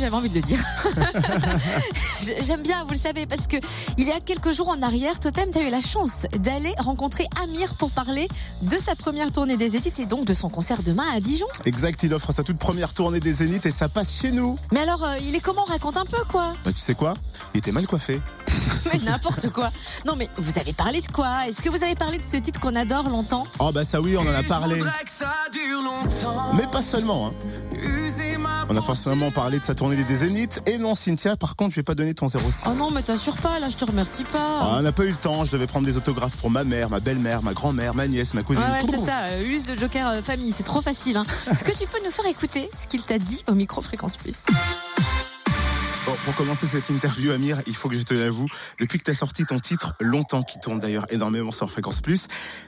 j'avais envie de le dire. J'aime bien, vous le savez, parce que il y a quelques jours en arrière, Totem, tu as eu la chance d'aller rencontrer Amir pour parler de sa première tournée des Zéniths et donc de son concert demain à Dijon. Exact, il offre sa toute première tournée des Zéniths et ça passe chez nous. Mais alors, il est comment? Raconte un peu, quoi. Bah, tu sais quoi? Il était mal coiffé. Mais n'importe quoi. Non, mais vous avez parlé de quoi? Est-ce que vous avez parlé de ce titre qu'on adore longtemps? Oh bah ça oui, on en a parlé. Mais pas seulement, hein. On a forcément parlé de sa tournée des Zéniths. Et non, Cynthia, par contre, je vais pas donner ton 06. Oh non, mais t'assures pas, là, je te remercie pas. Ah, on n'a pas eu le temps, je devais prendre des autographes pour ma mère, ma belle-mère, ma grand-mère, ma nièce, ma cousine. Ouais, c'est ça, use le Joker famille, c'est trop facile. Hein. Est-ce que tu peux nous faire écouter ce qu'il t'a dit au micro Fréquence Plus? Bon, pour commencer cette interview, Amir, il faut que je te l'avoue, depuis que tu as sorti ton titre, longtemps, qui tourne d'ailleurs énormément sur Fréquence Plus,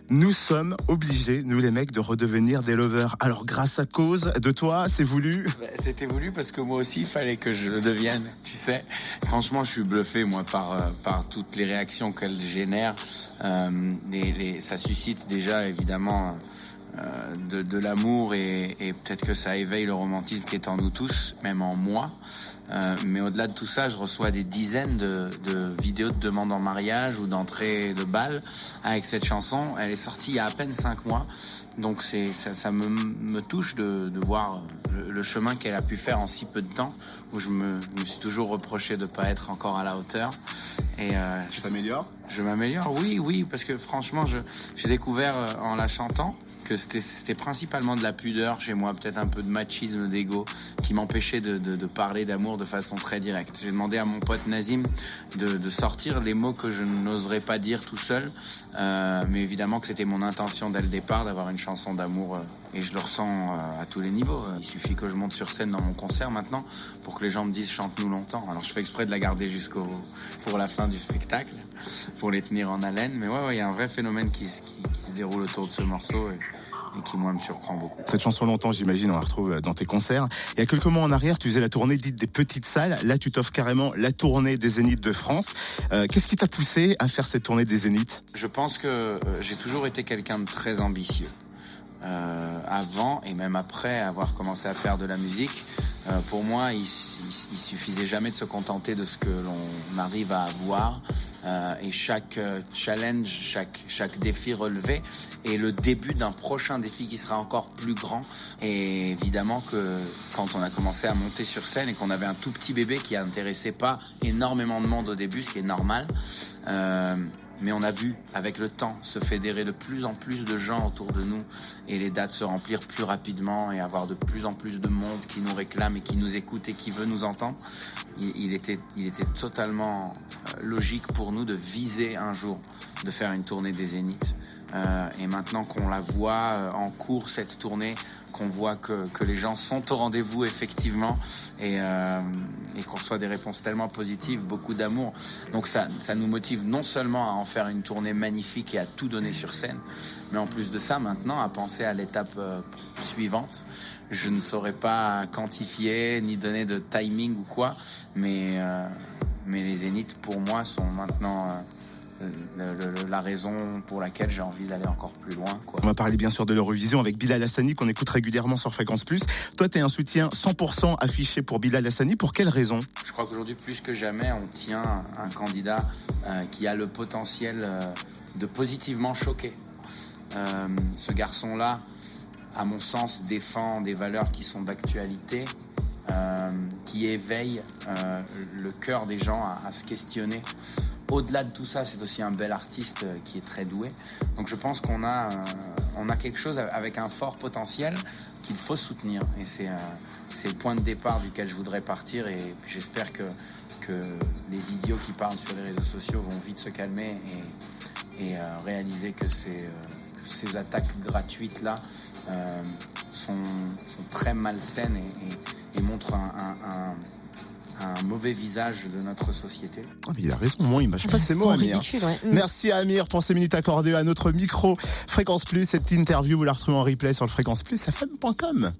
nous sommes obligés, nous les mecs, de redevenir des lovers. Alors, grâce à cause de toi, c'est voulu? C'était voulu parce que moi aussi, il fallait que je le devienne, tu sais. Franchement, je suis bluffé, moi, par toutes les réactions qu'elle génère. Ça suscite déjà, évidemment... de l'amour et peut-être que ça éveille le romantisme qui est en nous tous, même en moi. Mais au-delà de tout ça, je reçois des dizaines de vidéos de demandes en mariage ou d'entrée de bal avec cette chanson. Elle est sortie il y a à peine 5 mois. Donc ça me touche de voir le chemin qu'elle a pu faire en si peu de temps, où je me suis toujours reproché de ne pas être encore à la hauteur. Et tu t'améliores? Je m'améliore, oui, parce que franchement, j'ai découvert en la chantant que c'était principalement de la pudeur chez moi, peut-être un peu de machisme, d'ego, qui m'empêchait de parler d'amour de façon très directe. J'ai demandé à mon pote Nazim de sortir les mots que je n'oserais pas dire tout seul, mais évidemment que c'était mon intention dès le départ d'avoir une chanson d'amour, et je le ressens à tous les niveaux. Il suffit que je monte sur scène dans mon concert maintenant pour que les gens me disent chante-nous longtemps. Alors je fais exprès de la garder pour la fin du spectacle, pour les tenir en haleine, mais ouais, il y a un vrai phénomène qui se déroule autour de ce morceau et qui, moi, me surprend beaucoup. Cette chanson longtemps, j'imagine, on la retrouve dans tes concerts. Il y a quelques mois en arrière, tu faisais la tournée dite des petites salles. Là, tu t'offres carrément la tournée des Zéniths de France. Qu'est-ce qui t'a poussé à faire cette tournée des Zéniths? Je pense que j'ai toujours été quelqu'un de très ambitieux. Avant et même après avoir commencé à faire de la musique, pour moi, il suffisait jamais de se contenter de ce que l'on arrive à avoir. Et chaque challenge, chaque défi relevé est le début d'un prochain défi qui sera encore plus grand. Et évidemment que quand on a commencé à monter sur scène et qu'on avait un tout petit bébé qui intéressait pas énormément de monde au début, ce qui est normal, mais on a vu, avec le temps, se fédérer de plus en plus de gens autour de nous et les dates se remplir plus rapidement et avoir de plus en plus de monde qui nous réclame et qui nous écoute et qui veut nous entendre. Il était totalement logique pour nous de viser un jour de faire une tournée des Zéniths. Et maintenant qu'on la voit en cours, cette tournée, qu'on voit que les gens sont au rendez-vous effectivement et qu'on reçoit des réponses tellement positives, beaucoup d'amour. Donc ça nous motive non seulement à en faire une tournée magnifique et à tout donner sur scène, mais en plus de ça maintenant à penser à l'étape suivante. Je ne saurais pas quantifier ni donner de timing ou quoi, mais les Zéniths pour moi sont maintenant... la raison pour laquelle j'ai envie d'aller encore plus loin, quoi. On va parler bien sûr de l'Eurovision avec Bilal Hassani qu'on écoute régulièrement sur Fréquence Plus. Toi, tu es un soutien 100% affiché pour Bilal Hassani. Pour quelle raison? Je crois qu'aujourd'hui, plus que jamais, on tient un candidat qui a le potentiel de positivement choquer. Ce garçon-là, à mon sens, défend des valeurs qui sont d'actualité, qui éveillent le cœur des gens à se questionner. Au-delà de tout ça, c'est aussi un bel artiste qui est très doué. Donc je pense qu'on a quelque chose avec un fort potentiel qu'il faut soutenir. Et c'est le point de départ duquel je voudrais partir. Et j'espère que les idiots qui parlent sur les réseaux sociaux vont vite se calmer et réaliser que ces attaques gratuites-là sont très malsaines et montrent un mauvais visage de notre société. Oh, mais il a raison, moi il mâche pas ses mots, Amir. Ridicule, ouais. Merci à Amir pour ces minutes accordées à notre micro Fréquence Plus. Cette interview, vous la retrouvez en replay sur le fréquenceplusfm.com.